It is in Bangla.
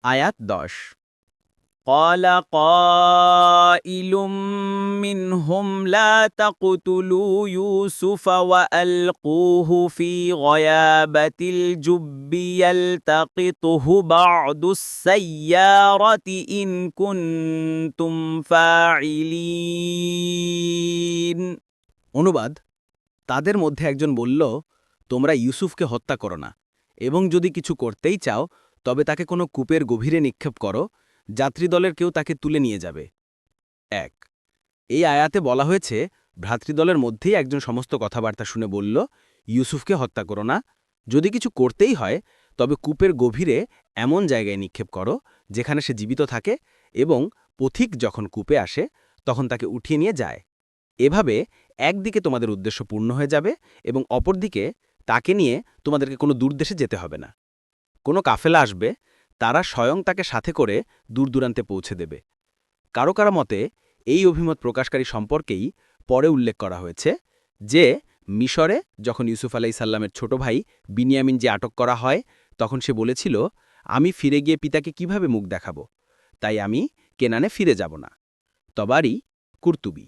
আয়াত 10 قال قائل منهم لا تقتلوا يوسف وألقوه في غيابة الجب يلتقطه بعض السيارة إن كنتم فاعلين অনুবাদ তাদের মধ্যে একজন বলল তোমরা ইউসুফকে হত্যা করো না এবং যদি কিছু করতেই চাও তবে তাকে কোনো কূপের গভীরে নিক্ষেপ করো যাত্রীদলের কেউ তাকে তুলে নিয়ে যাবে 1 এই আয়াতে বলা হয়েছে ভ্রাতৃদলের মধ্যেই একজন সমস্ত কথাবার্তা শুনে বলল ইউসুফকে হত্যা করো না যদি কিছু করতেই হয় তবে কূপের গভীরে এমন জায়গায় নিক্ষেপ করো যেখানে সে জীবিত থাকে এবং পথিক যখন কূপে আসে তখন তাকে উঠিয়ে নিয়ে যায় এভাবে একদিকে তোমাদের উদ্দেশ্য পূর্ণ হয়ে যাবে এবং অপরদিকে তাকে নিয়ে তোমাদেরকে কোনো দূরদেশে যেতে হবে না কোনো কাফেলা আসবে তারা স্বয়ং তাকে সাথে করে দূরদূরান্তে পৌঁছে দেবে কারো কারো মতে এই অভিমত প্রকাশকারী সম্পর্কেই পরে উল্লেখ করা হয়েছে যে মিশরে যখন ইউসুফ আলাইসাল্লামের ছোট ভাই বিনিয়ামিন যে আটক করা হয় তখন সে বলেছিল আমি ফিরে গিয়ে পিতাকে কিভাবে মুখ দেখাব তাই আমি কেনানে ফিরে যাব না তবারি কুর্তুবী